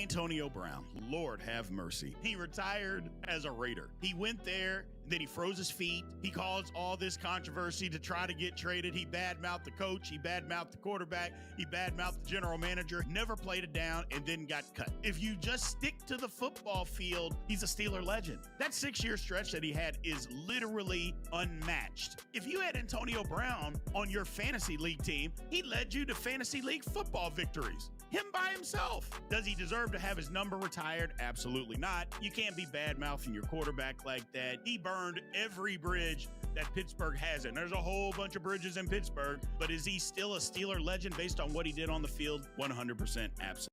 Antonio Brown, Lord have mercy. He retired as a Raider. He went there, then he froze his feet. He caused all this controversy to try to get traded. He badmouthed the coach. He badmouthed the quarterback. He badmouthed the general manager. Never played it down and then got cut. If you just stick to the football field, he's a Steeler legend. That 6-year stretch that he had is literally unmatched. If you had Antonio Brown on your fantasy league team, he led you to fantasy league football victories. Him by himself. Does he deserve to have his number retired? Absolutely not. You can't be bad-mouthing your quarterback like that. He burned every bridge that Pittsburgh has, and there's a whole bunch of bridges in Pittsburgh, but is he still a Steeler legend based on what he did on the field? 100% absolutely.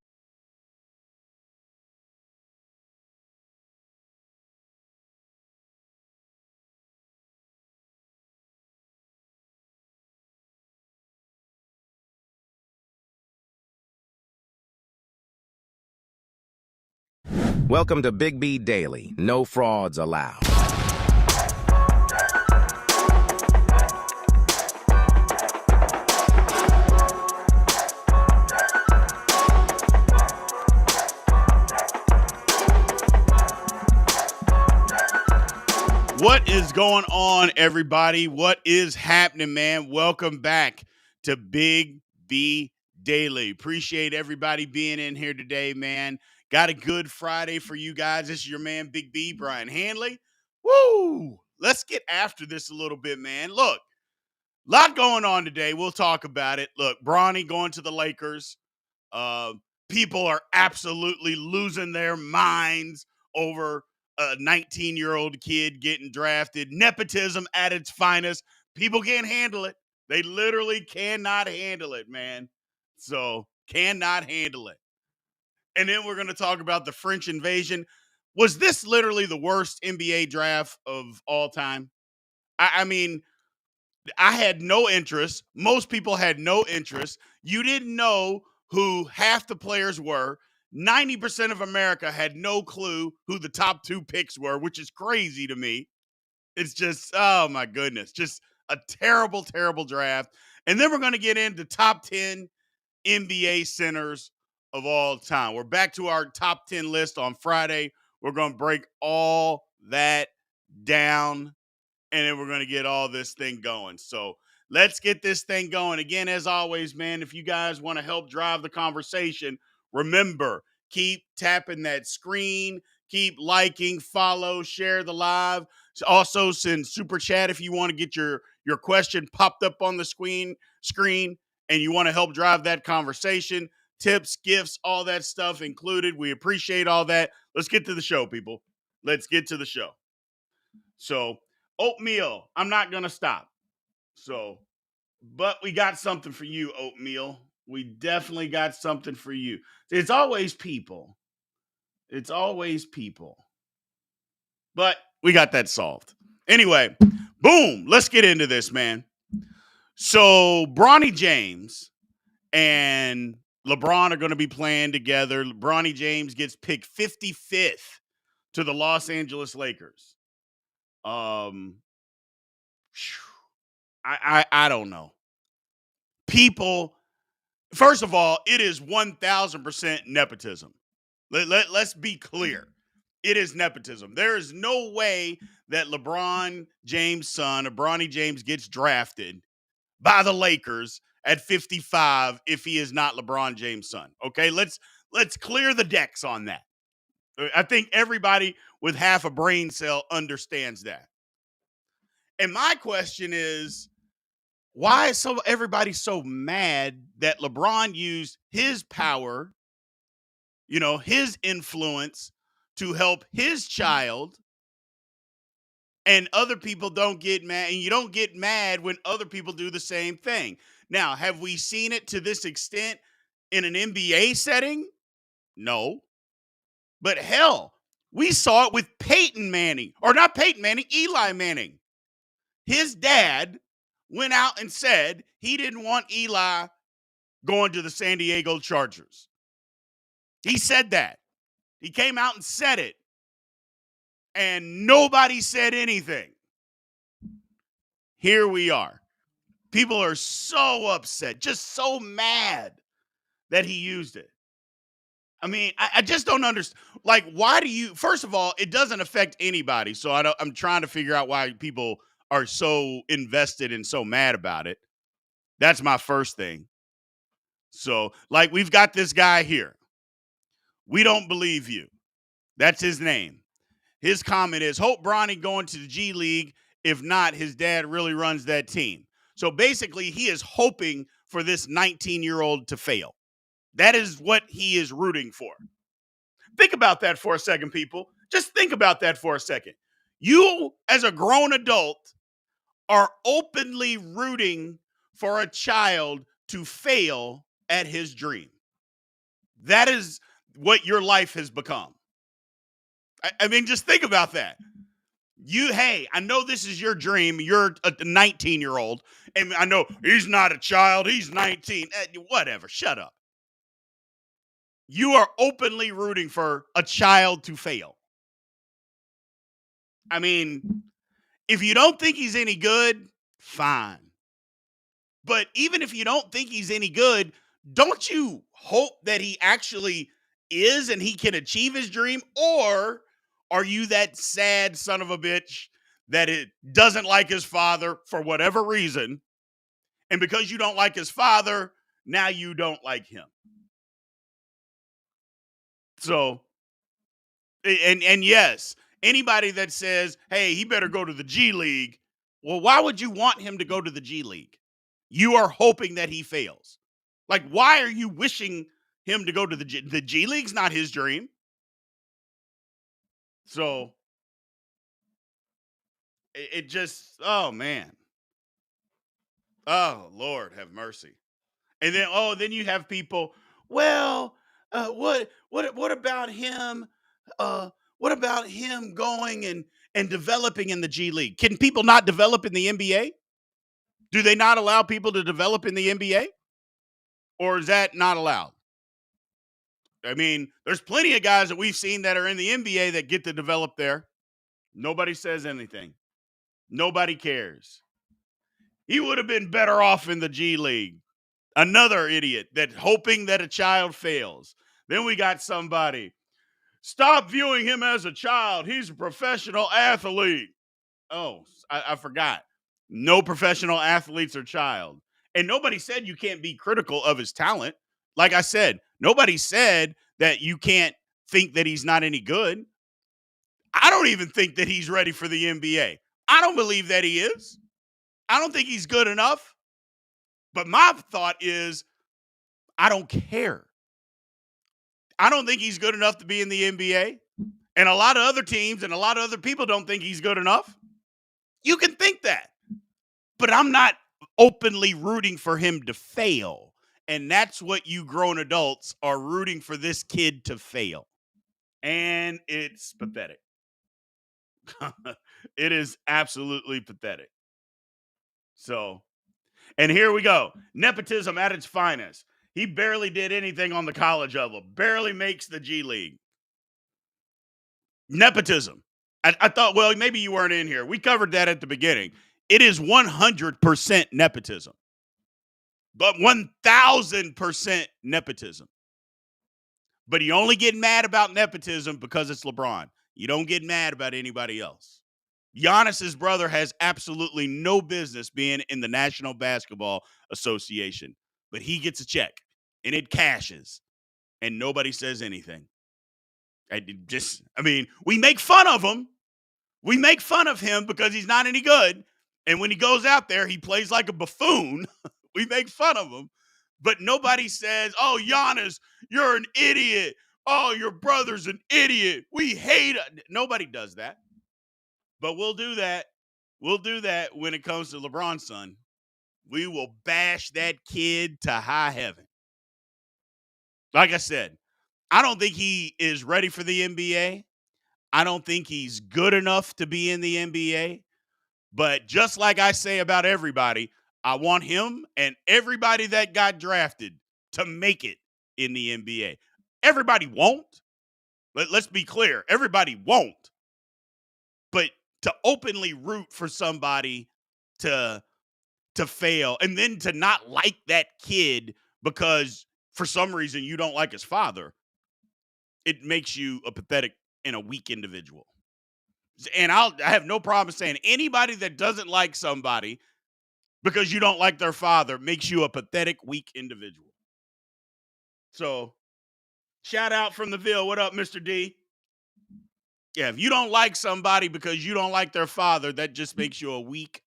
Welcome to Big B Daily. No frauds allowed. What is going on, everybody? What is happening, man? Welcome back to Big B Daily. Appreciate everybody being in here today, man. Got a good Friday for you guys. This is your man, Big B, Brian Hanley. Woo! Let's get after this a little bit, man. Look, a lot going on today. We'll talk about it. Look, Bronny going to the Lakers. People are absolutely losing their minds over a 19-year-old kid getting drafted. Nepotism at its finest. People can't handle it. They literally cannot handle it, man. So, cannot handle it. And then we're going to talk about the French invasion. Was this literally the worst NBA draft of all time? I mean, I had no interest. Most people had no interest. You didn't know who half the players were. 90% of America had no clue who the top two picks were, which is crazy to me. It's just, oh my goodness, just a terrible, terrible draft. And then we're going to get into top 10 NBA centers of all time. We're back to our top 10 list on Friday. We're going to break all that down, and then we're going to get all this thing going. So let's get this thing going. Again, as always, man, if you guys want to help drive the conversation, remember, keep tapping that screen, keep liking, follow, share the live. Also, send super chat if you want to get your question popped up on the screen and you want to help drive that conversation. Tips, gifts, all that stuff included. We appreciate all that. Let's get to the show, people. Let's get to the show. So, oatmeal, I'm not going to stop. So, but we got something for you, oatmeal. We definitely got something for you. It's always people. It's always people. But we got that solved. Anyway, boom, let's get into this, man. So, Bronny James and LeBron are going to be playing together. Bronny James gets picked 55th to the Los Angeles Lakers. I don't know. People, first of all, it is 1,000% nepotism. Let's be clear. It is nepotism. There is no way that LeBron James' son, or Bronny James, gets drafted by the Lakers at 55 if he is not LeBron James' son. Okay, let's clear the decks on that. I think everybody with half a brain cell understands that. And my question is, why is everybody so mad that LeBron used his power, his influence to help his child, and other people don't get mad, and you don't get mad when other people do the same thing? Now, have we seen it to this extent in an NBA setting? No. But hell, we saw it with Peyton Manning, or not Peyton Manning, Eli Manning. His dad went out and said he didn't want Eli going to the San Diego Chargers. He said that. He came out and said it. And nobody said anything. Here we are. People are so upset, just so mad that he used it. I mean, I just don't understand. Like, why do you? First of all, it doesn't affect anybody. So I'm trying to figure out why people are so invested and so mad about it. That's my first thing. So, like, we've got this guy here. We don't believe you. That's his name. His comment is, hope Bronny going to the G League. If not, his dad really runs that team. So basically, he is hoping for this 19-year-old to fail. That is what he is rooting for. Think about that for a second, people. Just think about that for a second. You, as a grown adult, are openly rooting for a child to fail at his dream. That is what your life has become. I mean, just think about that. Hey, I know this is your dream. You're a 19-year-old, and I know he's not a child. He's 19. Whatever. Shut up. You are openly rooting for a child to fail. I mean, if you don't think he's any good, fine. But even if you don't think he's any good, don't you hope that he actually is and he can achieve his dream? Or are you that sad son of a bitch that it doesn't like his father for whatever reason? And because you don't like his father, now you don't like him. So, and yes, anybody that says, hey, he better go to the G League, well, why would you want him to go to the G League? You are hoping that he fails. Like, why are you wishing him to go to the G League's not his dream. So it just, oh man. Oh Lord have mercy. And then you have people, well, what about him? What about him going and developing in the G League? Can people not develop in the NBA? Do they not allow people to develop in the NBA? Or is that not allowed? I mean, there's plenty of guys that we've seen that are in the NBA that get to develop there. Nobody says anything. Nobody cares. He would have been better off in the G League. Another idiot that hoping that a child fails. Then we got somebody. Stop viewing him as a child. He's a professional athlete. Oh, I forgot. No professional athletes are child. And nobody said you can't be critical of his talent. Like I said, nobody said that you can't think that he's not any good. I don't even think that he's ready for the NBA. I don't believe that he is. I don't think he's good enough. But my thought is, I don't care. I don't think he's good enough to be in the NBA. And a lot of other teams and a lot of other people don't think he's good enough. You can think that. But I'm not openly rooting for him to fail. And that's what you grown adults are rooting for this kid to fail. And it's pathetic. It is absolutely pathetic. So, and here we go. Nepotism at its finest. He barely did anything on the college level, barely makes the G League. Nepotism. I thought, well, maybe you weren't in here. We covered that at the beginning. It is 100% nepotism, but 1,000% nepotism. But you only get mad about nepotism because it's LeBron. You don't get mad about anybody else. Giannis's brother has absolutely no business being in the National Basketball Association, but he gets a check and it cashes and nobody says anything. We make fun of him. We make fun of him because he's not any good. And when he goes out there, he plays like a buffoon. We make fun of him. But nobody says, oh, Giannis, you're an idiot. Oh, your brother's an idiot. We hate it. Nobody does that. But we'll do that. We'll do that when it comes to LeBron's son. We will bash that kid to high heaven. Like I said, I don't think he is ready for the NBA. I don't think he's good enough to be in the NBA. But just like I say about everybody, I want him and everybody that got drafted to make it in the NBA. Everybody won't. Let's be clear. Everybody won't. But to openly root for somebody to fail and then to not like that kid because for some reason you don't like his father. it makes you a pathetic and a weak individual. And I have no problem saying anybody that doesn't like somebody because you don't like their father makes you a pathetic, weak individual. So, shout out from the Ville. What up, Mr. D? Yeah, if you don't like somebody because you don't like their father, that just makes you a weak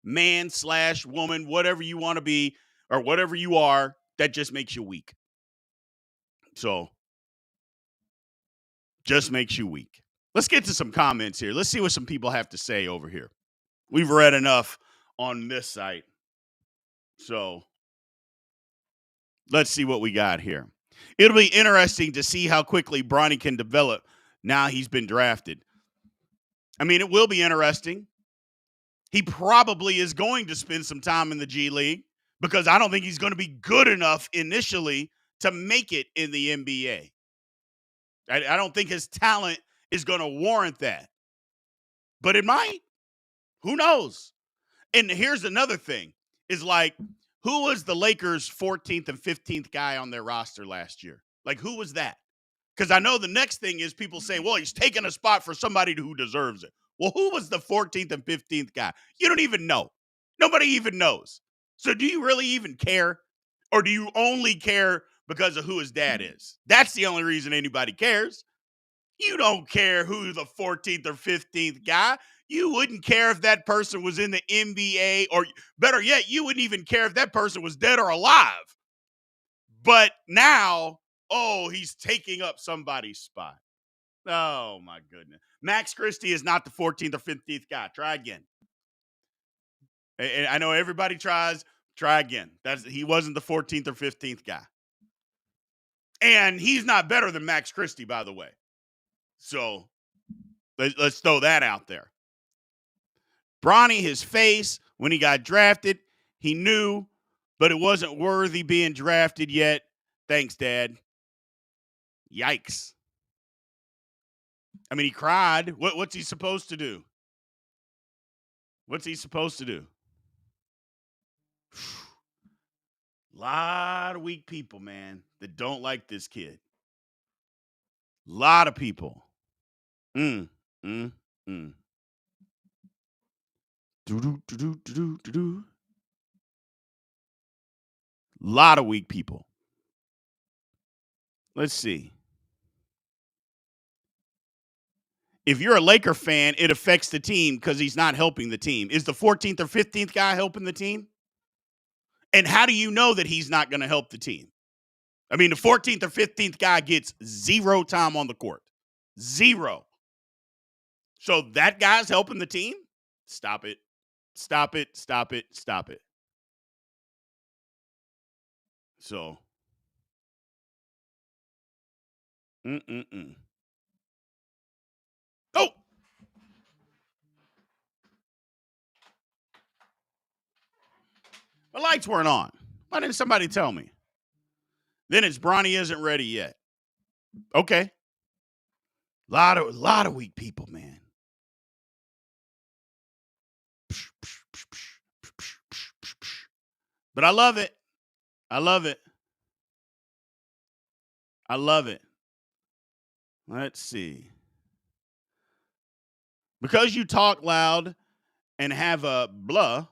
man slash woman, whatever you want to be or whatever you are. That just makes you weak. So, just makes you weak. Let's get to some comments here. Let's see what some people have to say over here. We've read enough on this site. So, let's see what we got here. It'll be interesting to see how quickly Bronny can develop now he's been drafted. I mean, it will be interesting. He probably is going to spend some time in the G League because I don't think he's going to be good enough initially to make it in the NBA. I don't think his talent is going to warrant that. But it might. Who knows? And here's another thing is like, who was the Lakers' 14th and 15th guy on their roster last year? Like, who was that? Because I know the next thing is people saying, well, he's taking a spot for somebody who deserves it. Well, who was the 14th and 15th guy? You don't even know. Nobody even knows. So do you really even care? Or do you only care because of who his dad is? That's the only reason anybody cares. You don't care who the 14th or 15th guy. You wouldn't care if that person was in the NBA, or better yet, you wouldn't even care if that person was dead or alive. But now, oh, he's taking up somebody's spot. Oh, my goodness. Max Christie is not the 14th or 15th guy. Try again. And I know everybody tries. Try again. He wasn't the 14th or 15th guy. And he's not better than Max Christie, by the way. So let's throw that out there. Bronny, his face, when he got drafted, he knew, but it wasn't worthy being drafted yet. Thanks, Dad. Yikes. I mean, he cried. What's he supposed to do? What's he supposed to do? Lot of weak people, man, that don't like this kid. Lot of people. Do do do do do do do. Lot of weak people. Let's see. If you're a Laker fan, it affects the team because he's not helping the team. Is the 14th or 15th guy helping the team? And how do you know that he's not going to help the team? I mean, the 14th or 15th guy gets 0 time on the court. 0. So that guy's helping the team? Stop it. Stop it. Stop it. Stop it. So. Oh! The lights weren't on. Why didn't somebody tell me? Then it's Bronny isn't ready yet. Okay. Lot of weak people, man. But I love it. I love it. I love it. Let's see. Because you talk loud and have a blah,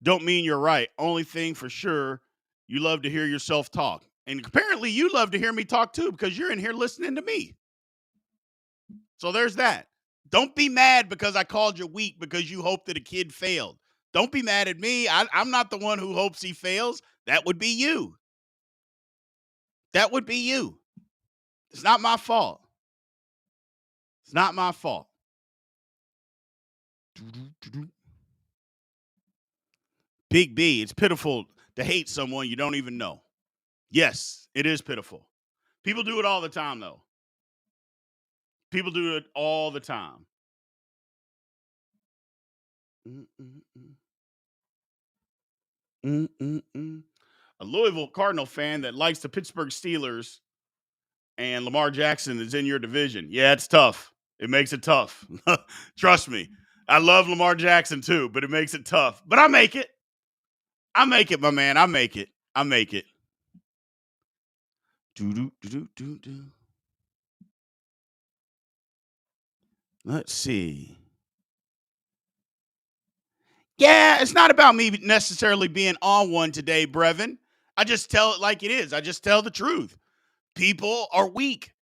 don't mean you're right. Only thing for sure, you love to hear yourself talk. And apparently you love to hear me talk too because you're in here listening to me. So there's that. Don't be mad because I called you weak because you hope that a kid failed. Don't be mad at me. I'm not the one who hopes he fails. That would be you. That would be you. It's not my fault. It's not my fault. Big B, it's pitiful to hate someone you don't even know. Yes, it is pitiful. People do it all the time, though. People do it all the time. A Louisville Cardinal fan that likes the Pittsburgh Steelers and Lamar Jackson is in your division. Yeah, it's tough. It makes it tough. Trust me. I love Lamar Jackson too, but it makes it tough. But I make it. I make it, my man. I make it. I make it. Let's see. Yeah, it's not about me necessarily being on one today, Brevin. I just tell it like it is. I just tell the truth. People are weak.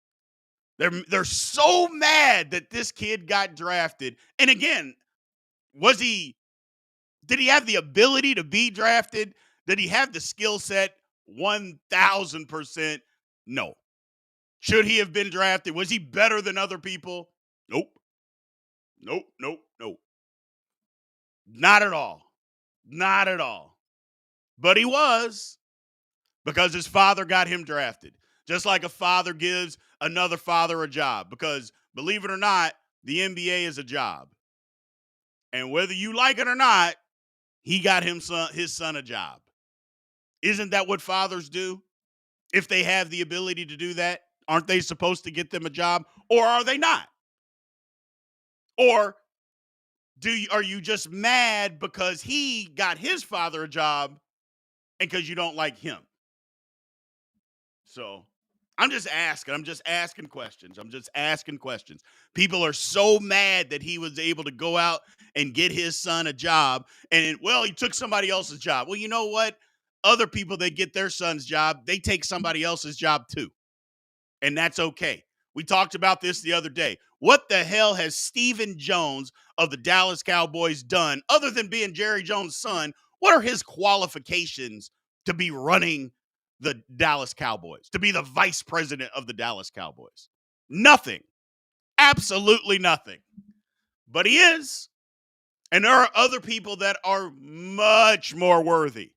They're so mad that this kid got drafted. And again, did he have the ability to be drafted? Did he have the skill set? 1,000% no. Should he have been drafted? Was he better than other people? Nope. Nope. Nope. Nope. Not at all. Not at all. But he was, because his father got him drafted. Just like a father gives another father a job. Because believe it or not, the NBA is a job. And whether you like it or not, he got his son a job. Isn't that what fathers do? If they have the ability to do that, aren't they supposed to get them a job? Or are they not? Or are you just mad because he got his father a job and because you don't like him? So I'm just asking. I'm just asking questions. I'm just asking questions. People are so mad that he was able to go out and get his son a job. And, well, he took somebody else's job. Well, you know what? Other people that get their son's job, they take somebody else's job too. And that's okay. We talked about this the other day. What the hell has Stephen Jones of the Dallas Cowboys done other than being Jerry Jones' son? What are his qualifications to be running the Dallas Cowboys, to be the vice president of the Dallas Cowboys? Nothing. Absolutely nothing. But he is. And there are other people that are much more worthy.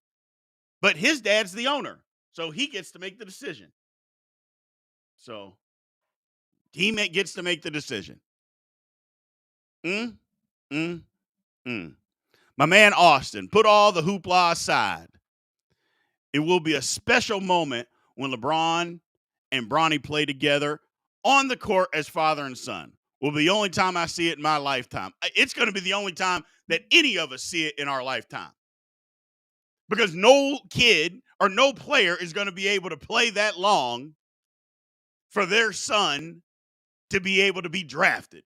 But his dad's the owner, so he gets to make the decision. So he gets to make the decision. Mm, mm, mm. My man Austin, put all the hoopla aside. It will be a special moment when LeBron and Bronny play together on the court as father and son. Will be the only time I see it in my lifetime. It's going to be the only time that any of us see it in our lifetime. Because no kid or no player is going to be able to play that long for their son to be able to be drafted.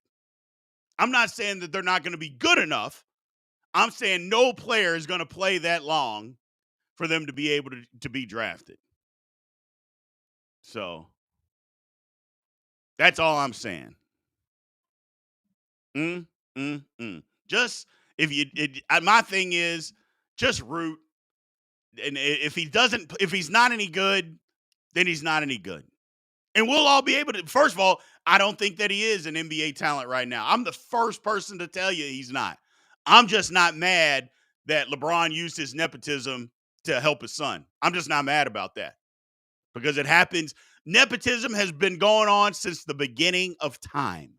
I'm not saying that they're not going to be good enough. I'm saying no player is going to play that long for them to be able to be drafted. So that's all I'm saying. Just my thing is just root. And if he's not any good, then he's not any good. And we'll all be able to. First of all, I don't think that he is an NBA talent right now. I'm the first person to tell you he's not. I'm just not mad that LeBron used his nepotism to help his son. I'm just not mad about that because it happens. Nepotism has been going on since the beginning of time.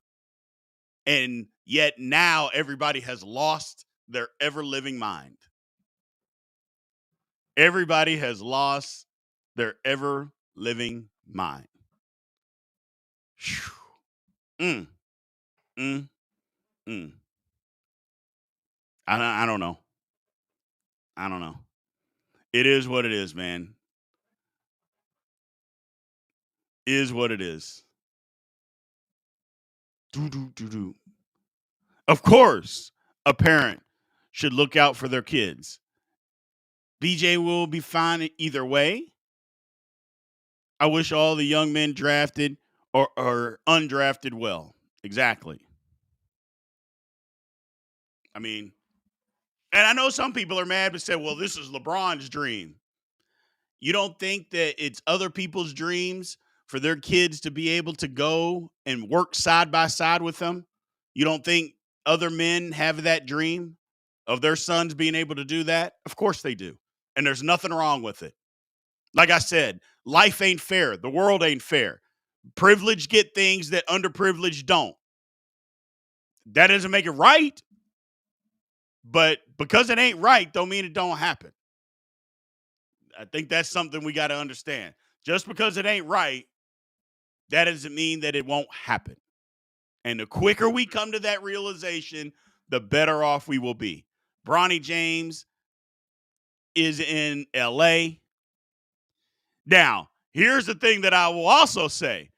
And yet now everybody has lost their ever-living mind. Everybody has lost their ever-living mind. Mm, mm, mm. I don't know. I don't know. It is what it is, man. Is what it is. Do. Of course, a parent should look out for their kids. BJ will be fine either way. I wish all the young men drafted or undrafted well. Exactly. I mean, and I know some people are mad but say, well, this is LeBron's dream. You don't think that it's other people's dreams for their kids to be able to go and work side by side with them? You don't think other men have that dream of their sons being able to do that? Of course they do. And there's nothing wrong with it. Like I said, life ain't fair. The world ain't fair. Privileged get things that underprivileged don't. That doesn't make it right. But because it ain't right, don't mean it don't happen. I think that's something we got to understand. Just because it ain't right, that doesn't mean that it won't happen. And the quicker we come to that realization, the better off we will be. Bronny James is in LA. Now, Here's the thing that I will also say.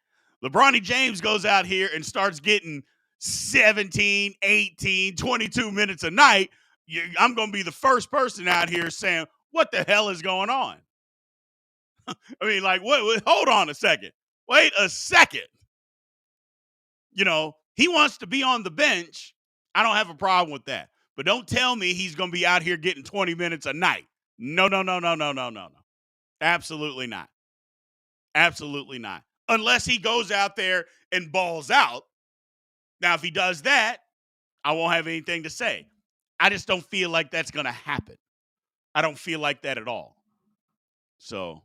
Bronny James goes out here and starts getting 17, 18, 22 minutes a night. I'm going to be the first person out here saying, what the hell is going on? I mean, like, what? Hold on a second. Wait a second. He wants to be on the bench. I don't have a problem with that. But don't tell me he's going to be out here getting 20 minutes a night. No, no, no, no, no, no, no, no. Absolutely not. Absolutely not. Unless he goes out there and balls out. Now, if he does that, I won't have anything to say. I just don't feel like that's going to happen. I don't feel like that at all. So,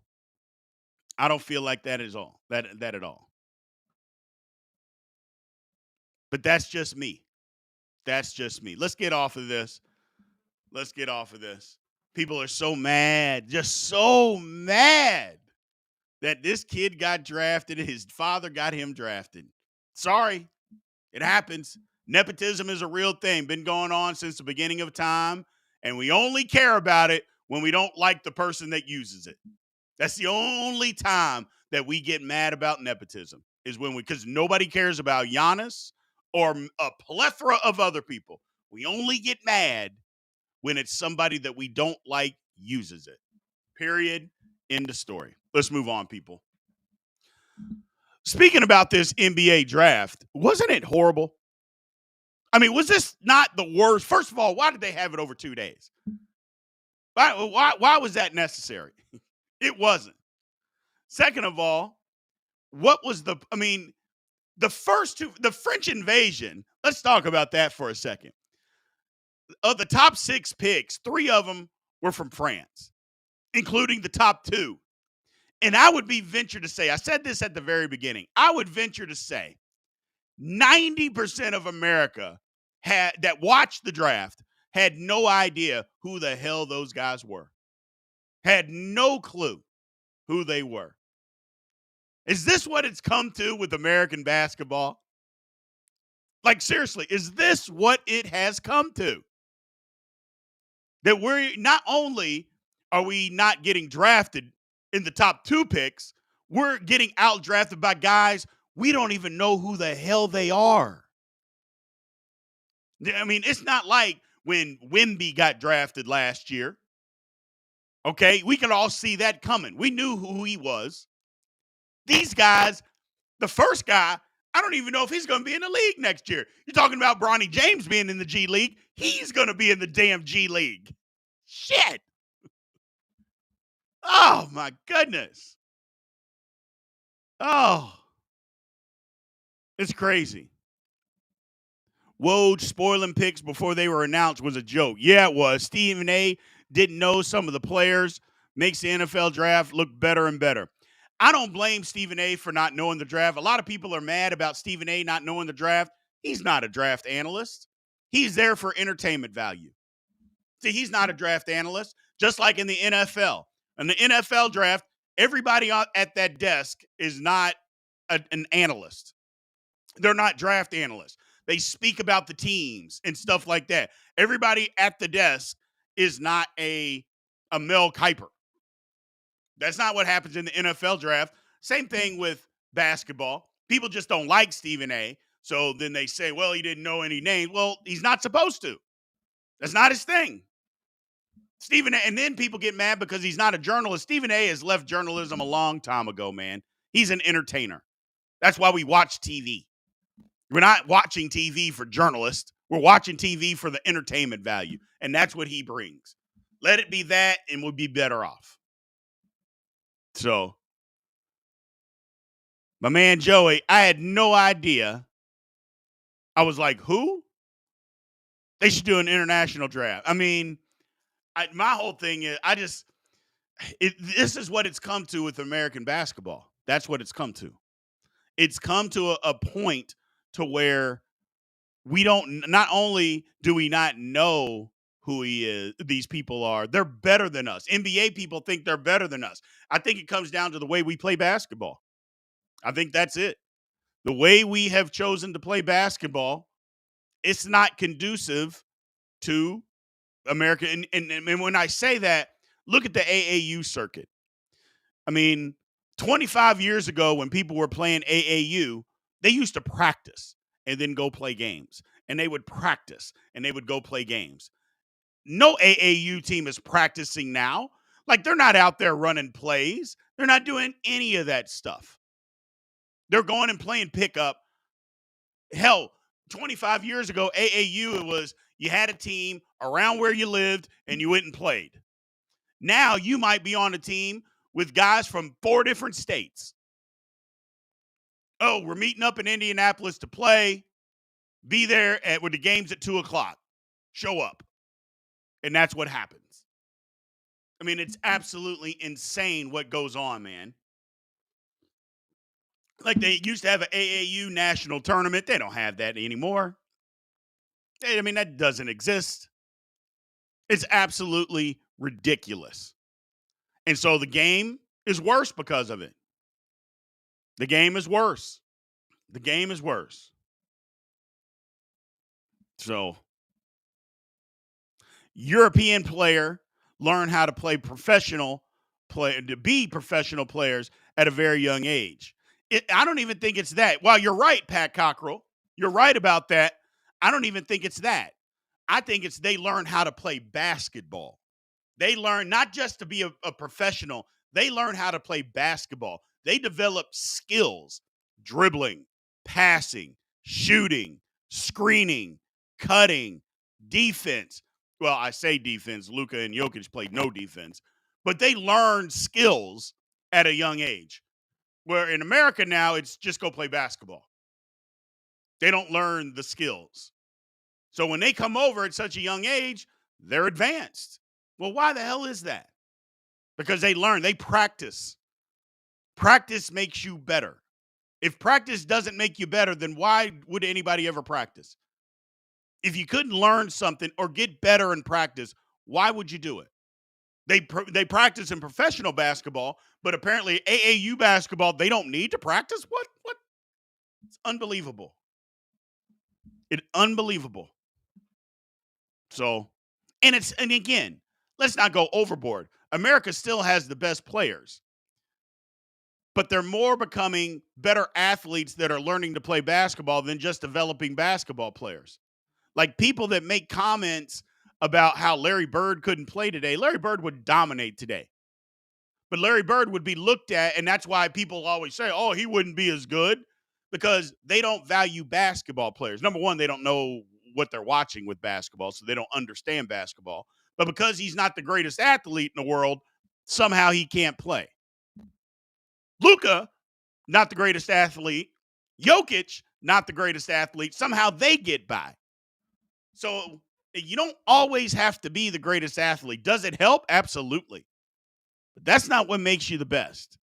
I don't feel like that at all. That at all. But that's just me. That's just me. Let's get off of this. Let's get off of this. People are so mad, just so mad that this kid got drafted and his father got him drafted. Sorry, it happens. Nepotism is a real thing, been going on since the beginning of time, and we only care about it when we don't like the person that uses it. That's the only time that we get mad about nepotism is when because nobody cares about Giannis or a plethora of other people. We only get mad when it's somebody that we don't like uses it. Period. End of story. Let's move on, people. Speaking about this NBA draft, wasn't it horrible? I mean, was this not the worst? First of all, why did they have it over 2 days? Why was that necessary? It wasn't. Second of all, what was the French invasion, let's talk about that for a second. Of the top 6 picks, 3 of them were from France, including the top 2. And I would be venture to say, I said this at the very beginning, I would venture to say 90% of America that watched the draft had no idea who the hell those guys were. Had no clue who they were. Is this what it's come to with American basketball? Like, seriously, is this what it has come to? That we're not only are we not getting drafted in the top 2 picks, we're getting out drafted by guys we don't even know who the hell they are. I mean, it's not like when Wemby got drafted last year. Okay, we can all see that coming. We knew who he was. These guys, the first guy, I don't even know if he's going to be in the league next year. You're talking about Bronny James being in the G League. He's going to be in the damn G League. Shit. Oh, my goodness. Oh, it's crazy. Woj spoiling picks before they were announced was a joke. Yeah, it was. Stephen A. didn't know some of the players, makes the NFL draft look better and better. I don't blame Stephen A. for not knowing the draft. A lot of people are mad about Stephen A. not knowing the draft. He's not a draft analyst. He's there for entertainment value. See, he's not a draft analyst, just like in the NFL. In the NFL draft, everybody at that desk is not an analyst. They're not draft analysts. They speak about the teams and stuff like that. Everybody at the desk is not a Mel Kiper. That's not what happens in the NFL draft. Same thing with basketball. People just don't like Stephen A. So then they say, well, he didn't know any names. Well, he's not supposed to. That's not his thing. Stephen A. And then people get mad because he's not a journalist. Stephen A. has left journalism a long time ago, man. He's an entertainer. That's why we watch TV. We're not watching TV for journalists. We're watching TV for the entertainment value. And that's what he brings. Let it be that and we'll be better off. So, my man Joey, I had no idea. I was like, who? They should do an international draft. I mean, my whole thing is, this is what it's come to with American basketball. That's what it's come to. It's come to a point to where not only do we not know who these people are, they're better than us. NBA people think they're better than us. I think it comes down to the way we play basketball. I think that's it. The way we have chosen to play basketball, it's not conducive to America. And when I say that, look at the AAU circuit. I mean, 25 years ago, when people were playing AAU, they used to practice and then go play games. And they would practice and they would go play games. No AAU team is practicing now. Like, they're not out there running plays. They're not doing any of that stuff. They're going and playing pickup. Hell, 25 years ago, AAU, it was you had a team around where you lived and you went and played. Now you might be on a team with guys from 4 different states. Oh, we're meeting up in Indianapolis to play. Be there with the games at 2:00. Show up. And that's what happens. I mean, it's absolutely insane what goes on, man. Like, they used to have an AAU national tournament. They don't have that anymore. I mean, that doesn't exist. It's absolutely ridiculous. And so the game is worse because of it. The game is worse. The game is worse. So, European player learn how to play to be professional players at a very young age. I don't even think it's that. Well, you're right, Pat Cockrell. You're right about that. I don't even think it's that. I think it's they learn how to play basketball. They learn not just to be a professional, they learn how to play basketball. They develop skills, dribbling, passing, shooting, screening, cutting, defense. Well, I say defense. Luka and Jokic played no defense, but they learn skills at a young age. Where in America now, it's just go play basketball. They don't learn the skills. So when they come over at such a young age, they're advanced. Well, why the hell is that? Because they learn, they practice. Practice makes you better. If practice doesn't make you better, then why would anybody ever practice? If you couldn't learn something or get better in practice, why would you do it? They practice in professional basketball, but apparently AAU basketball, they don't need to practice? What? It's unbelievable. It's unbelievable. So, and again, let's not go overboard. America still has the best players, but they're more becoming better athletes that are learning to play basketball than just developing basketball players. Like, people that make comments about how Larry Bird couldn't play today. Larry Bird would dominate today. But Larry Bird would be looked at, and that's why people always say, oh, he wouldn't be as good, because they don't value basketball players. Number one, they don't know what they're watching with basketball, so they don't understand basketball. But because he's not the greatest athlete in the world, somehow he can't play. Luka, not the greatest athlete. Jokic, not the greatest athlete. Somehow they get by. So you don't always have to be the greatest athlete. Does it help? Absolutely. But that's not what makes you the best.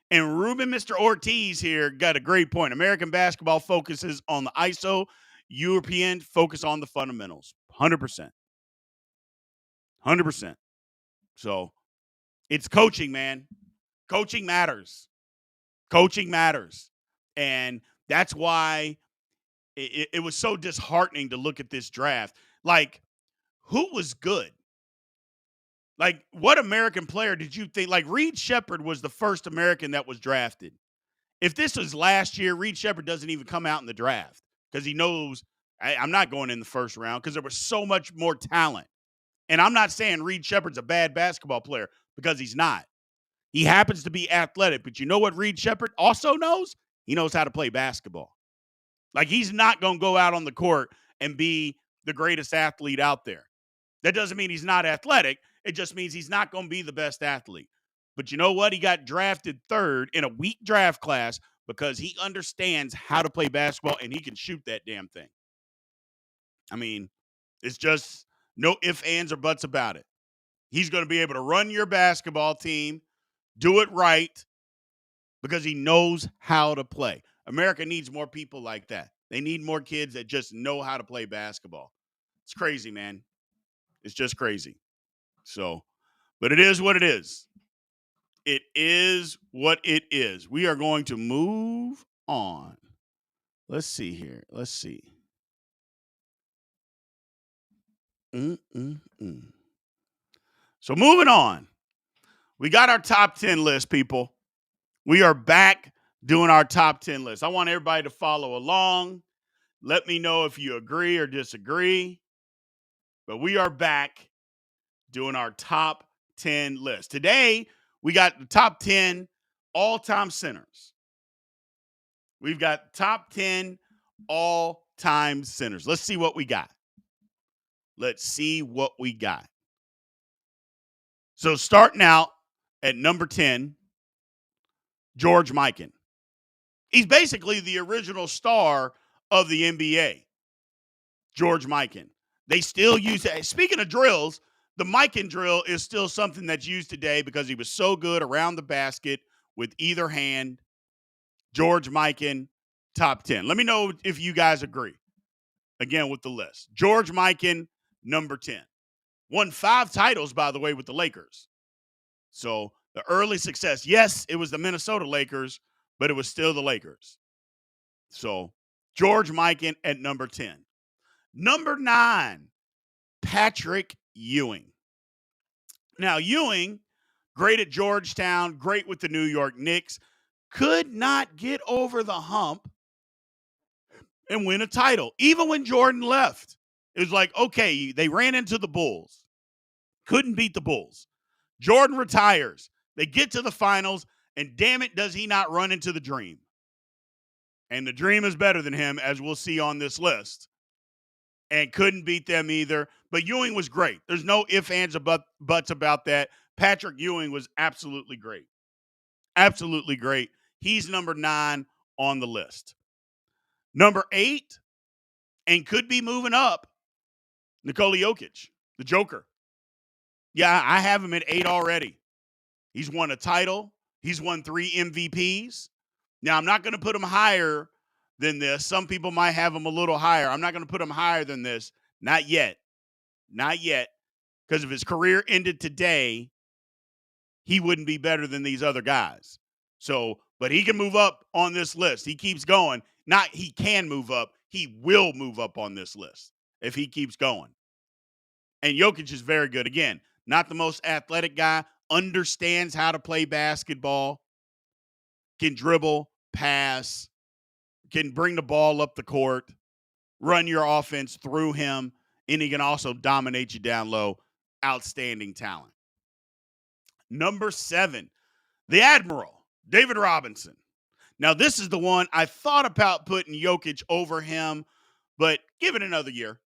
And Ruben, Mr. Ortiz here got a great point. American basketball focuses on the ISO. European focus on the fundamentals. 100%. 100%. So it's coaching, man. Coaching matters. Coaching matters. And that's why it was so disheartening to look at this draft. Like, who was good? Like, what American player did you think? Like, Reed Sheppard was the first American that was drafted. If this was last year, Reed Sheppard doesn't even come out in the draft because he knows I'm not going in the first round because there was so much more talent. And I'm not saying Reed Sheppard's a bad basketball player, because he's not. He happens to be athletic, but you know what Reed Sheppard also knows? He knows how to play basketball. Like, he's not going to go out on the court and be the greatest athlete out there. That doesn't mean he's not athletic. It just means he's not going to be the best athlete. But you know what? He got drafted third in a weak draft class because he understands how to play basketball and he can shoot that damn thing. I mean, it's just no ifs, ands, or buts about it. He's going to be able to run your basketball team, do it right, because he knows how to play. America needs more people like that. They need more kids that just know how to play basketball. It's crazy, man. It's just crazy. So, but it is what it is. It is what it is. We are going to move on. Let's see here. Let's see. So moving on. We got our top 10 list, people. We are back doing our top 10 list. I want everybody to follow along. Let me know if you agree or disagree. But we are back doing our top 10 list. Today, we got the top 10 all-time centers. We've got top 10 all-time centers. Let's see what we got. Let's see what we got. So starting out at number 10, George Mikan. He's basically the original star of the NBA, George Mikan. They still use it. Speaking of drills, the Mikan drill is still something that's used today because he was so good around the basket with either hand. George Mikan, top 10. Let me know if you guys agree. Again, with the list. George Mikan, number 10. Won 5 titles, by the way, with the Lakers. So the early success, yes, it was the Minnesota Lakers, but it was still the Lakers. So George Mikan at number 10. Number 9, Patrick Ewing. Now, Ewing, great at Georgetown, great with the New York Knicks, could not get over the hump and win a title. Even when Jordan left, it was like, okay, they ran into the Bulls, couldn't beat the Bulls. Jordan retires. They get to the finals, and damn it, does he not run into the Dream. And the Dream is better than him, as we'll see on this list. And couldn't beat them either. But Ewing was great. There's no ifs, ands, or buts about that. Patrick Ewing was absolutely great. Absolutely great. He's number 9 on the list. Number 8, and could be moving up, Nikola Jokic, the Joker. Yeah, I have him at 8 already. He's won a title. He's won 3 MVPs. Now, I'm not going to put him higher than this. Some people might have him a little higher. I'm not going to put him higher than this. Not yet. Not yet. Because if his career ended today, he wouldn't be better than these other guys. So, but he can move up on this list. He keeps going. Not he can move up. He will move up on this list if he keeps going. And Jokic is very good. Again, not the most athletic guy, understands how to play basketball, can dribble, pass, can bring the ball up the court, run your offense through him, and he can also dominate you down low. Outstanding talent. Number 7, the Admiral, David Robinson. Now, this is the one I thought about putting Jokic over him, but give it another year.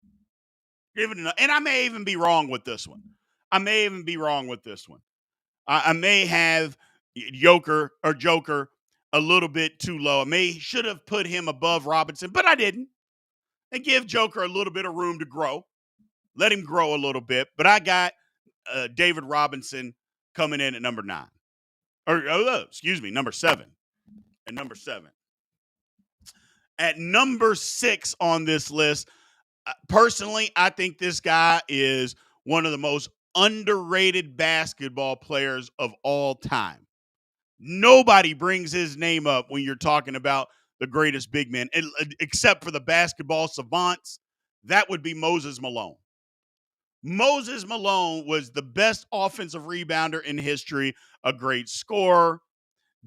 Give it another, and I may even be wrong with this one. I may have Joker a little bit too low. Should have put him above Robinson, but I didn't. And give Joker a little bit of room to grow. Let him grow a little bit. But I got David Robinson coming in at number 9. Number 7. At number 7. At number 6 on this list, personally, I think this guy is one of the most underrated basketball players of all time. Nobody brings his name up when you're talking about the greatest big man, except for the basketball savants. That would be Moses Malone. Moses Malone was the best offensive rebounder in history, a great scorer,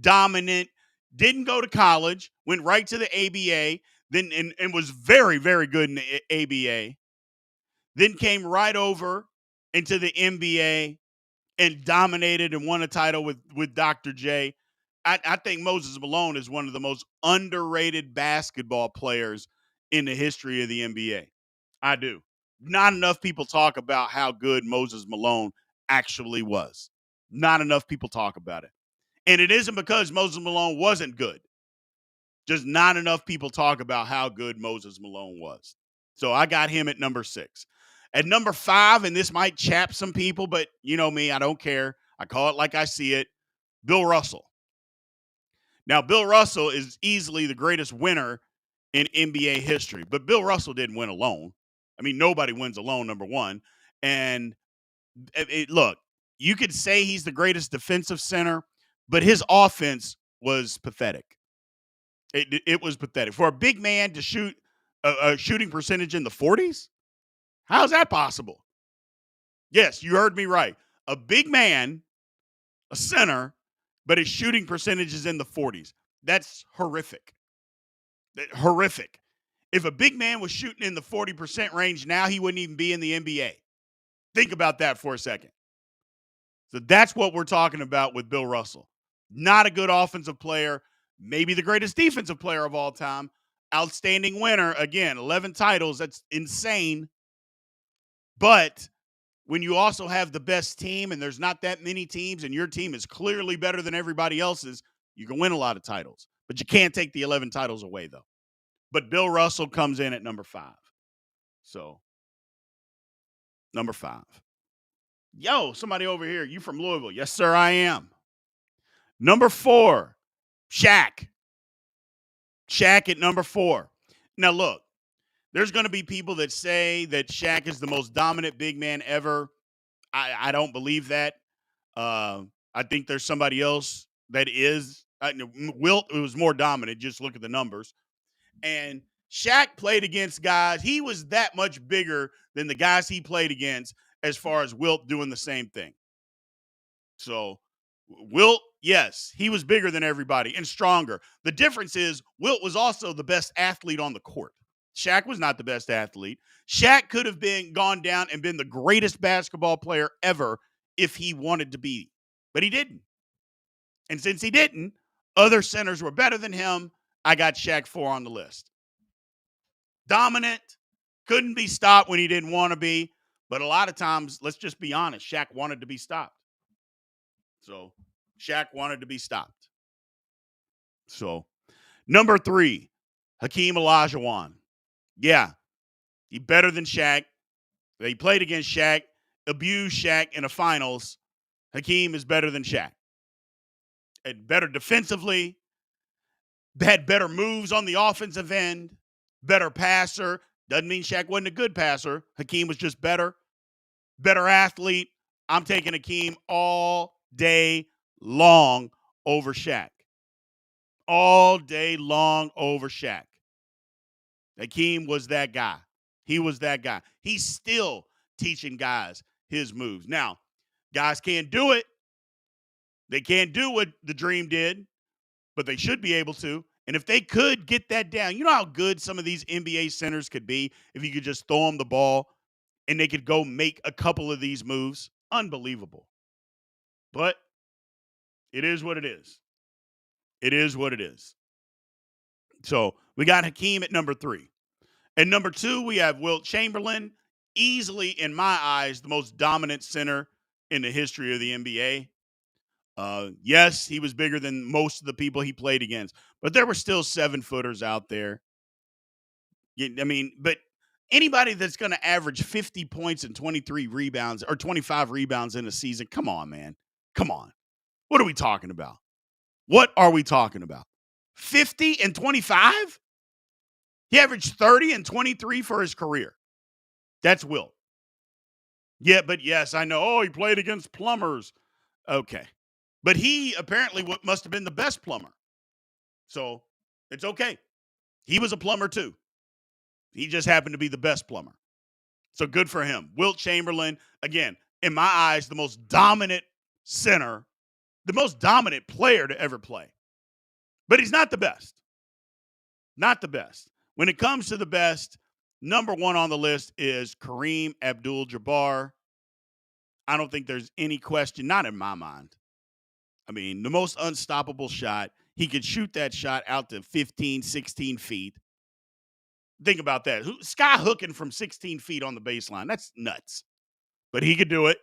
dominant, didn't go to college, went right to the ABA, then and was very, very good in the ABA, then came right over into the NBA and dominated and won a title with Dr. J. I think Moses Malone is one of the most underrated basketball players in the history of the NBA. I do. Not enough people talk about how good Moses Malone actually was. Not enough people talk about it. And it isn't because Moses Malone wasn't good. Just not enough people talk about how good Moses Malone was. So I got him at number 6. At number 5, and this might chap some people, but you know me, I don't care. I call it like I see it. Bill Russell. Now, Bill Russell is easily the greatest winner in NBA history, but Bill Russell didn't win alone. I mean, nobody wins alone, number 1. And look, you could say he's the greatest defensive center, but his offense was pathetic. It was pathetic. For a big man to shoot a shooting percentage in the 40s, how's that possible? Yes, you heard me right. A big man, a center, but his shooting percentage is in the 40s. That's horrific. Horrific. If a big man was shooting in the 40% range now, he wouldn't even be in the NBA. Think about that for a second. So that's what we're talking about with Bill Russell. Not a good offensive player, maybe the greatest defensive player of all time. Outstanding winner. Again, 11 titles. That's insane. But when you also have the best team and there's not that many teams and your team is clearly better than everybody else's, you can win a lot of titles. But you can't take the 11 titles away, though. But Bill Russell comes in at number 5. So, number 5. Yo, somebody over here. You from Louisville? Yes, sir, I am. Number 4, Shaq. Shaq at number 4. Now, look, there's going to be people that say that Shaq is the most dominant big man ever. I don't believe that. I think there's somebody else that is. Wilt was more dominant. Just look at the numbers. And Shaq played against guys. He was that much bigger than the guys he played against as far as Wilt doing the same thing. So Wilt, yes, he was bigger than everybody and stronger. The difference is Wilt was also the best athlete on the court. Shaq was not the best athlete. Shaq could have gone down and been the greatest basketball player ever if he wanted to be, but he didn't. And since he didn't, other centers were better than him. I got Shaq 4 on the list. Dominant, couldn't be stopped when he didn't want to be, but a lot of times, let's just be honest, Shaq wanted to be stopped. So Shaq wanted to be stopped. So number 3, Hakeem Olajuwon. Yeah, he better than Shaq. They played against Shaq, abused Shaq in the finals. Hakeem is better than Shaq. And better defensively, had better moves on the offensive end, better passer. Doesn't mean Shaq wasn't a good passer. Hakeem was just better athlete. I'm taking Hakeem all day long over Shaq. All day long over Shaq. Hakeem was that guy. He was that guy. He's still teaching guys his moves. Now, guys can't do it. They can't do what the Dream did, but they should be able to. And if they could get that down, you know how good some of these NBA centers could be if you could just throw them the ball and they could go make a couple of these moves? Unbelievable. But it is what it is. It is what it is. So we got Hakeem at number 3. At number 2, we have Wilt Chamberlain, easily, in my eyes, the most dominant center in the history of the NBA. Yes, he was bigger than most of the people he played against, but there were still 7-footers out there. I mean, but anybody that's going to average 50 points and 23 rebounds or 25 rebounds in a season, come on, man. Come on. What are we talking about? What are we talking about? 50 and 25? He averaged 30 and 23 for his career. That's Wilt. Yeah, but yes, I know. Oh, he played against plumbers. Okay. But he apparently must have been the best plumber. So it's okay. He was a plumber too. He just happened to be the best plumber. So good for him. Wilt Chamberlain, again, in my eyes, the most dominant center, the most dominant player to ever play. But he's not the best. Not the best. When it comes to the best, number 1 on the list is Kareem Abdul-Jabbar. I don't think there's any question, not in my mind. I mean, the most unstoppable shot. He could shoot that shot out to 15, 16 feet. Think about that. Sky hooking from 16 feet on the baseline. That's nuts. But he could do it.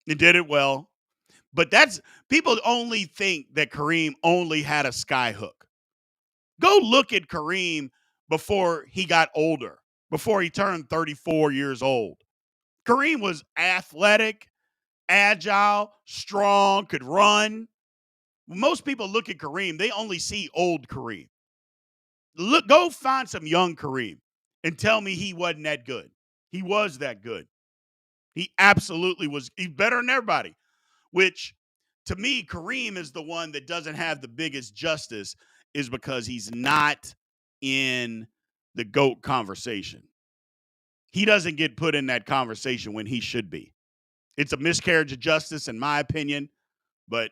He did it well. But people only think that Kareem only had a sky hook. Go look at Kareem before he got older, before he turned 34 years old. Kareem was athletic, agile, strong, could run. Most people look at Kareem, they only see old Kareem. Go find some young Kareem and tell me he wasn't that good. He was that good. He absolutely was. He's better than everybody, which to me, Kareem is the one that doesn't have the biggest justice is because he's not in the GOAT conversation. He doesn't get put in that conversation when he should be. It's a miscarriage of justice, in my opinion, but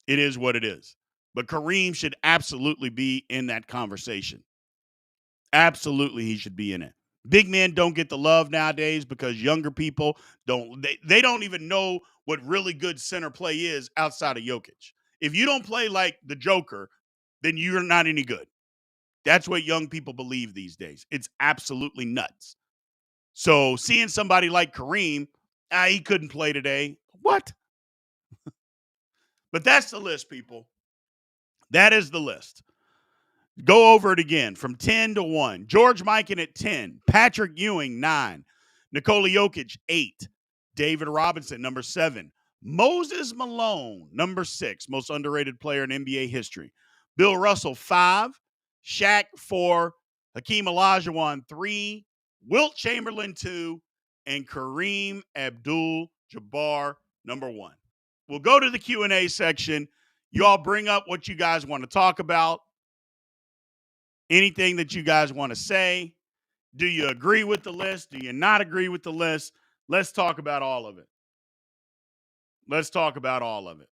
It is what it is. But Kareem should absolutely be in that conversation. Absolutely, he should be in it. Big men don't get the love nowadays because younger people they don't even know what really good center play is outside of Jokic. If you don't play like the Joker, then you're not any good. That's what young people believe these days. It's absolutely nuts. So seeing somebody like Kareem, he couldn't play today. What? But that's the list, people. That is the list. Go over it again from 10 to 1. George Mikan at 10. Patrick Ewing, 9. Nikola Jokic, 8. David Robinson, number 7. Moses Malone, number 6. Most underrated player in NBA history. Bill Russell, 5. Shaq, 4. Hakeem Olajuwon, 3. Wilt Chamberlain, 2. And Kareem Abdul-Jabbar, number 1. We'll go to the Q&A section. You all bring up what you guys want to talk about. Anything that you guys want to say. Do you agree with the list? Do you not agree with the list? Let's talk about all of it. Let's talk about all of it.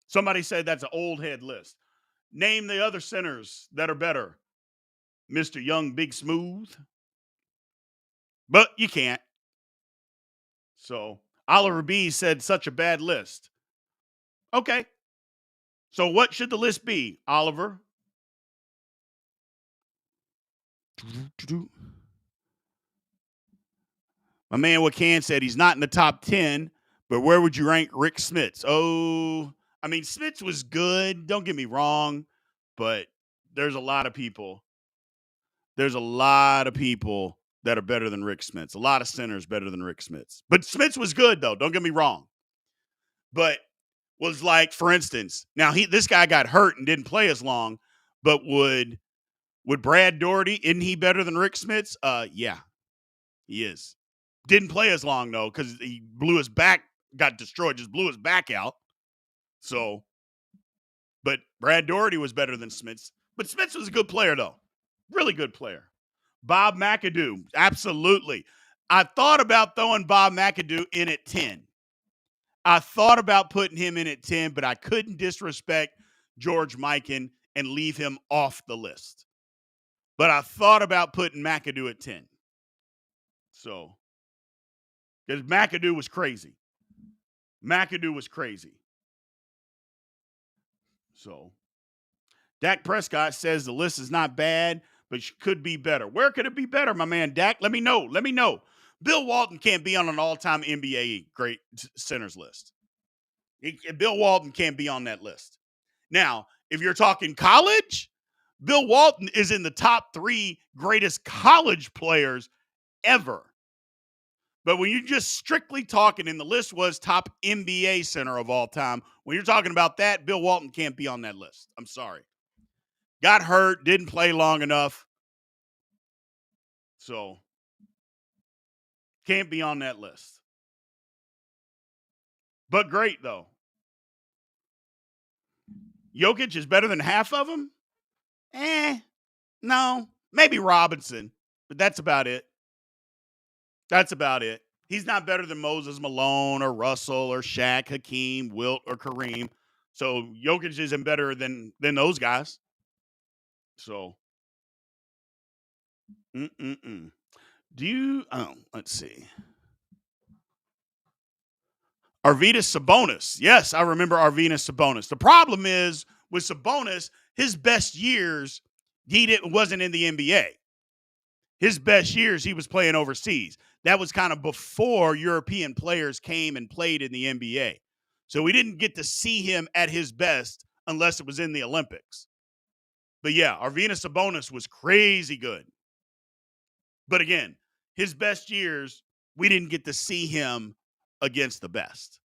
Somebody said that's an old head list. Name the other centers that are better. Mr. Young, Big Smooth. But you can't. So Oliver B said such a bad list. Okay. So what should the list be, Oliver? My man Wakan said he's not in the top 10, but where would you rank Rick Smits? Oh, I mean, Smits was good. Don't get me wrong, but there's a lot of people. There's a lot of people that are better than Rick Smits. A lot of centers better than Rick Smits. But Smits was good, though. Don't get me wrong. But was like, for instance, now this guy got hurt and didn't play as long, but would Brad Daugherty, isn't he better than Rick Smits? Yeah, he is. Didn't play as long, though, because he blew his back, got destroyed, just blew his back out. So, but Brad Daugherty was better than Smits. But Smits was a good player, though. Really good player. Bob McAdoo, absolutely. I thought about throwing Bob McAdoo in at 10. I thought about putting him in at 10, but I couldn't disrespect George Mikan and leave him off the list. But I thought about putting McAdoo at 10. So, because McAdoo was crazy. McAdoo was crazy. So, Dak Prescott says the list is not bad, but could be better. Where could it be better, my man Dak? Let me know. Let me know. Bill Walton can't be on an all-time NBA great centers list. Bill Walton can't be on that list. Now, if you're talking college, Bill Walton is in the top 3 greatest college players ever. But when you're just strictly talking, and the list was top NBA center of all time, when you're talking about that, Bill Walton can't be on that list. I'm sorry. Got hurt, didn't play long enough. So, can't be on that list. But great, though. Jokic is better than half of them? No. Maybe Robinson, but that's about it. That's about it. He's not better than Moses Malone or Russell or Shaq, Hakeem, Wilt, or Kareem. So Jokic isn't better than those guys. So, let's see. Arvydas Sabonis. Yes, I remember Arvydas Sabonis. The problem is with Sabonis, his best years, wasn't in the NBA. His best years, he was playing overseas. That was kind of before European players came and played in the NBA. So we didn't get to see him at his best unless it was in the Olympics. But yeah, Arvydas Sabonis was crazy good. But again, his best years, we didn't get to see him against the best.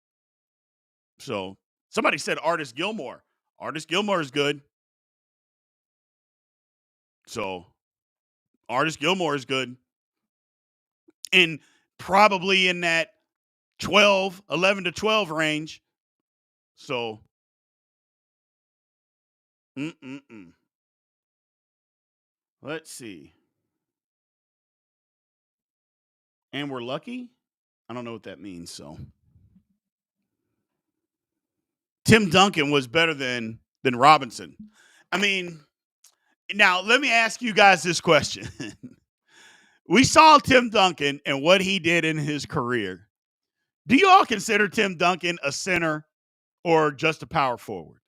So somebody said Artis Gilmore. Artis Gilmore is good. So Artis Gilmore is good. And probably in that 11 to 12 range. So, let's see. And we're lucky? I don't know what that means, so. Tim Duncan was better than Robinson. I mean, now let me ask you guys this question. We saw Tim Duncan and what he did in his career. Do you all consider Tim Duncan a center or just a power forward?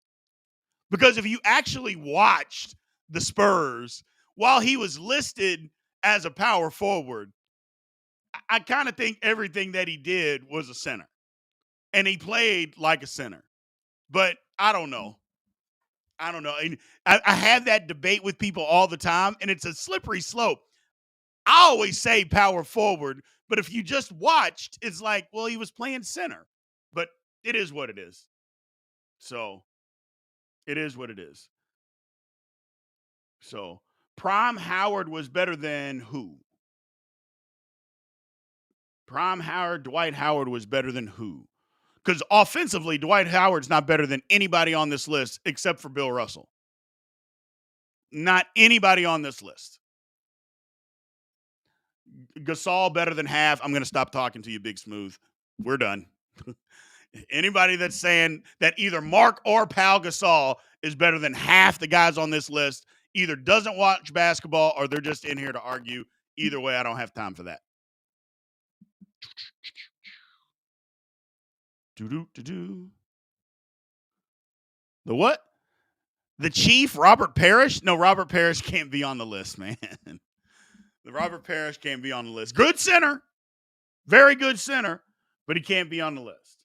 Because if you actually watched the Spurs while he was listed as a power forward, I kind of think everything that he did was a center. And he played like a center. But I don't know. I don't know. And I have that debate with people all the time, and it's a slippery slope. I always say power forward, but if you just watched, it's like, well, he was playing center. But it is what it is. So it is what it is. So Prime Howard was better than who? Prime Howard, Dwight Howard was better than who? Because offensively, Dwight Howard's not better than anybody on this list except for Bill Russell. Not anybody on this list. Gasol better than half. I'm going to stop talking to you, Big Smooth. We're done. Anybody that's saying that either Mark or Pal Gasol is better than half the guys on this list either doesn't watch basketball or they're just in here to argue. Either way, I don't have time for that. Do-do-do-do. The what? The Chief, Robert Parrish? No, Robert Parrish can't be on the list, man. The Robert Parrish can't be on the list. Good center. Very good center, but he can't be on the list.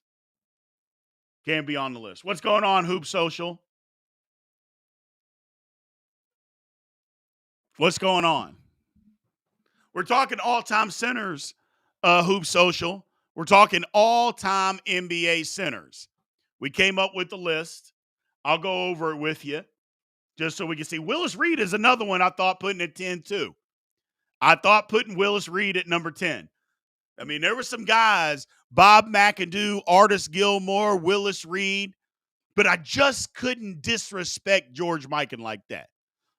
Can't be on the list. What's going on, Hoop Social? What's going on? We're talking all-time centers, Hoop Social. We're talking all-time NBA centers. We came up with the list. I'll go over it with you just so we can see. Willis Reed is another one I thought putting at 10 too. I thought putting Willis Reed at number 10. I mean, there were some guys, Bob McAdoo, Artis Gilmore, Willis Reed, but I just couldn't disrespect George Mikan like that.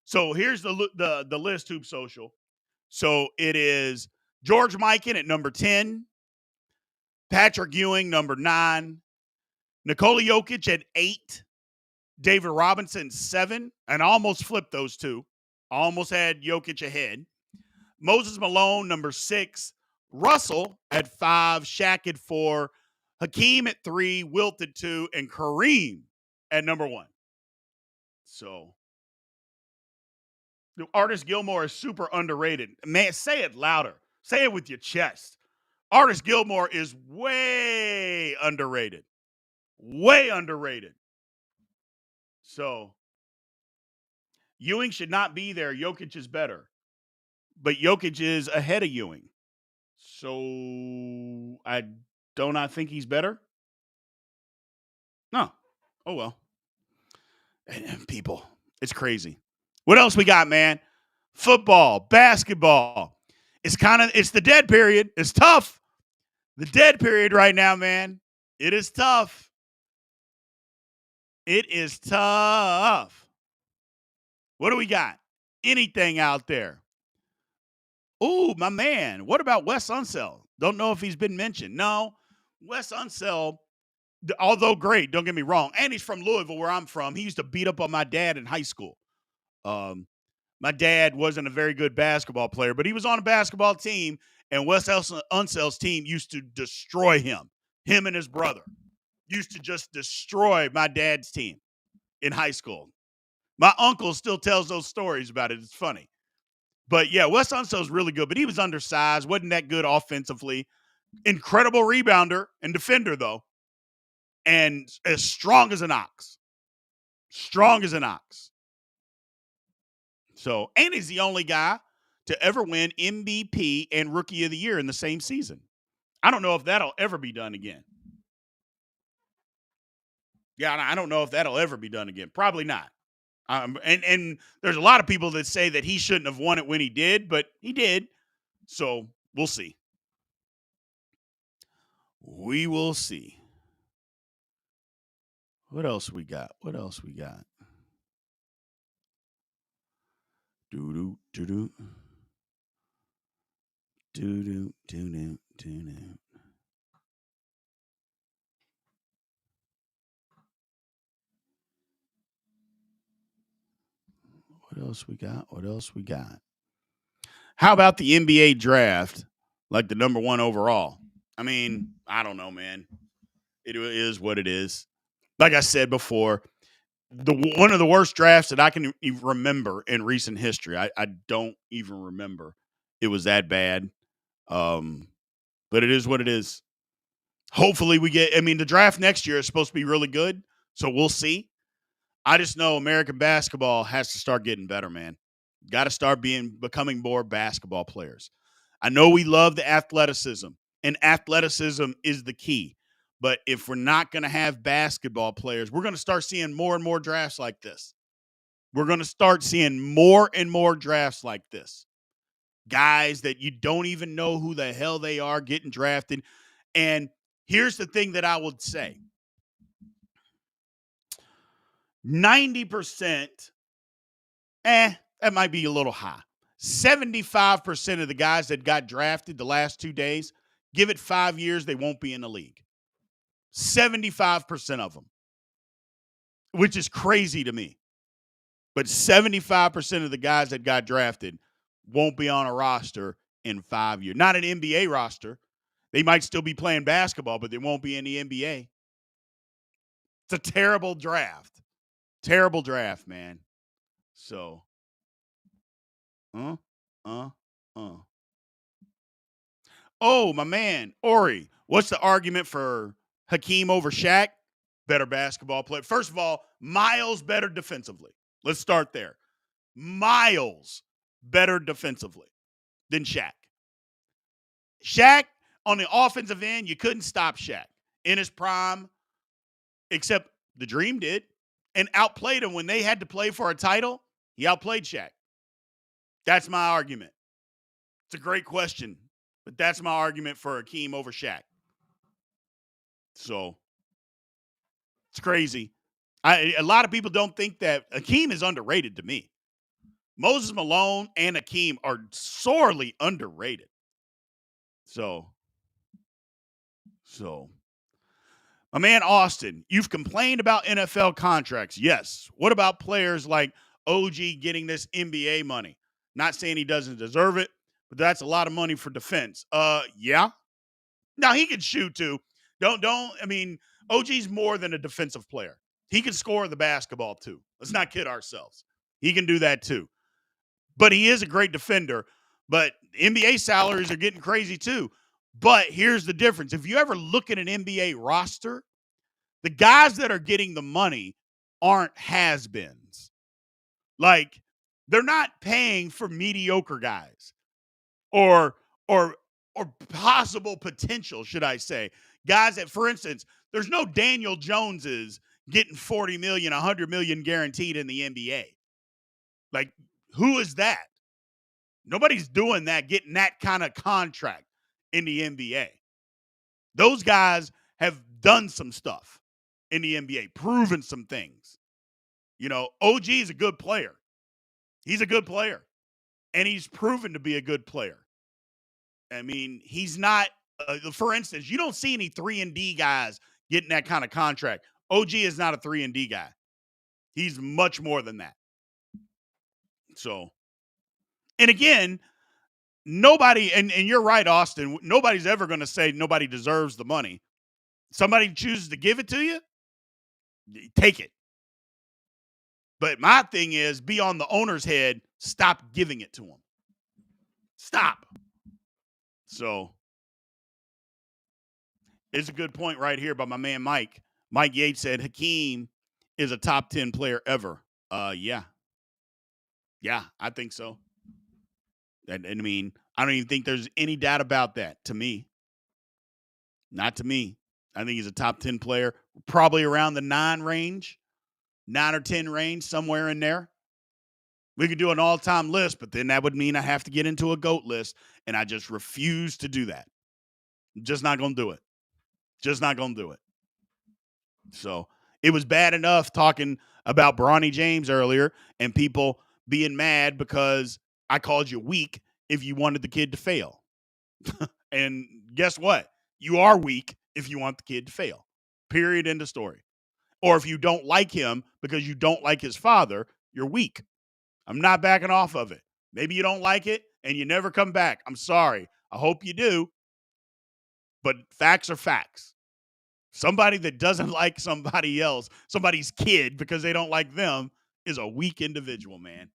So here's the list, Hoop Social. So it is George Mikan at number 10, Patrick Ewing, number 9, Nikola Jokic at 8, David Robinson, 7, and I almost flipped those two. I almost had Jokic ahead. Moses Malone, number 6, Russell at 5, Shaq at 4, Hakeem at 3, Wilt at 2, and Kareem at number 1. So Artis Gilmore is super underrated. Man, say it louder. Say it with your chest. Artis Gilmore is way underrated. Way underrated. So Ewing should not be there. Jokic is better. But Jokic is ahead of Ewing. So I think he's better. No. Oh, well. People, it's crazy. What else we got, man? Football, basketball. It's the dead period. It's tough. The dead period right now, man. It is tough. It is tough. What do we got? Anything out there? Ooh, my man. What about Wes Unseld? Don't know if he's been mentioned. No, Wes Unseld, although great, don't get me wrong, and he's from Louisville, where I'm from. He used to beat up on my dad in high school. My dad wasn't a very good basketball player, but he was on a basketball team, and Wes Unseld's team used to destroy him. Him and his brother used to just destroy my dad's team in high school. My uncle still tells those stories about it. It's funny. But yeah, Wes Unseld's really good, but he was undersized, wasn't that good offensively. Incredible rebounder and defender, though, and as strong as an ox. Strong as an ox. So, and he's the only guy to ever win MVP and Rookie of the Year in the same season. I don't know if that'll ever be done again. Yeah, I don't know if that'll ever be done again. Probably not. And there's a lot of people that say that he shouldn't have won it when he did, but he did. So we'll see. We will see. What else we got? What else we got? Doo doo doo doo doo doo doo doo doo. What else we got? What else we got? How about the NBA draft? Like the number one overall. I mean, I don't know, man. It is what it is. Like I said before, one of the worst drafts that I can even remember in recent history. I don't even remember it was that bad. But it is what it is. Hopefully we get. I mean, the draft next year is supposed to be really good, so we'll see. I just know American basketball has to start getting better, man. Got to start becoming more basketball players. I know we love the athleticism, and athleticism is the key. But if we're not going to have basketball players, we're going to start seeing more and more drafts like this. We're going to start seeing more and more drafts like this. Guys that you don't even know who the hell they are getting drafted. And here's the thing that I would say 90%, that might be a little high. 75% of the guys that got drafted the last 2 days, give it 5 years, they won't be in the league. 75% of them, which is crazy to me. But 75% of the guys that got drafted won't be on a roster in 5 years. Not an NBA roster. They might still be playing basketball, but they won't be in the NBA. It's a terrible draft. Terrible draft, man. So, uh, uh, uh. Oh, my man, Ori, what's the argument for Hakeem over Shaq? Better basketball player. First of all, miles better defensively. Let's start there. Miles better defensively than Shaq. Shaq, on the offensive end, you couldn't stop Shaq in his prime, except the Dream did, and outplayed him when they had to play for a title. He outplayed Shaq. That's my argument. It's a great question, but that's my argument for Hakeem over Shaq. So it's crazy. A lot of people don't think that Hakeem is underrated to me. Moses Malone and Hakeem are sorely underrated. So, my man Austin, you've complained about NFL contracts. Yes. What about players like OG getting this NBA money? Not saying he doesn't deserve it, but that's a lot of money for defense. Yeah. Now he can shoot too. I mean, OG's more than a defensive player. He can score the basketball too. Let's not kid ourselves. He can do that too. But he is a great defender. But NBA salaries are getting crazy too. But here's the difference. If you ever look at an NBA roster, the guys that are getting the money aren't has-beens. Like, they're not paying for mediocre guys or possible potential, should I say. Guys that, for instance, there's no Daniel Joneses getting 40 million, 100 million guaranteed in the NBA. Like, who is that? Nobody's doing that, getting that kind of contract in the NBA. Those guys have done some stuff in the NBA, proven some things. You know, OG is a good player. He's a good player. And he's proven to be a good player. I mean, he's not, for instance, you don't see any 3-and-D guys getting that kind of contract. OG is not a 3-and-D guy. He's much more than that. So, and again, nobody, and you're right, Austin, nobody's ever going to say nobody deserves the money. Somebody chooses to give it to you, take it. But my thing is, be on the owner's head, stop giving it to him. Stop. So, it's a good point right here by my man Mike. Mike Yates said Hakeem is a top 10 player ever. Yeah. Yeah, I think so. And I mean, I don't even think there's any doubt about that to me. Not to me. I think he's a top 10 player, probably around the 9 range, 9 or 10 range, somewhere in there. We could do an all-time list, but then that would mean I have to get into a GOAT list, and I just refuse to do that. I'm just not going to do it. Just not going to do it. So it was bad enough talking about Bronny James earlier and people being mad because I called you weak if you wanted the kid to fail. And guess what? You are weak if you want the kid to fail. Period. End of story. Or if you don't like him because you don't like his father, you're weak. I'm not backing off of it. Maybe you don't like it and you never come back. I'm sorry. I hope you do. But facts are facts. Somebody that doesn't like somebody else, somebody's kid, because they don't like them, is a weak individual, man.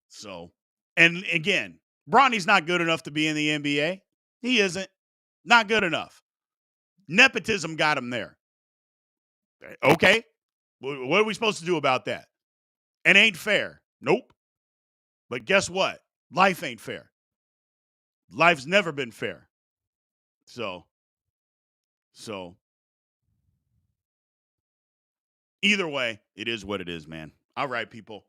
So, and again, Bronny's not good enough to be in the NBA. He isn't. Not good enough. Nepotism got him there. Okay. What are we supposed to do about that? It ain't fair. Nope. But guess what? Life ain't fair. Life's never been fair. So either way, it is what it is, man. All right, people.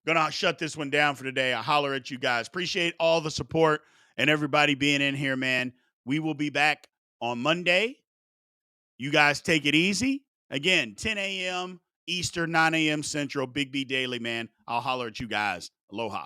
Gonna shut this one down for today. I holler at you guys. Appreciate all the support and everybody being in here, man. We will be back on Monday. You guys take it easy. Again, 10 a.m. Eastern, 9 a.m. Central, Big B Daily, man. I'll holler at you guys. Aloha.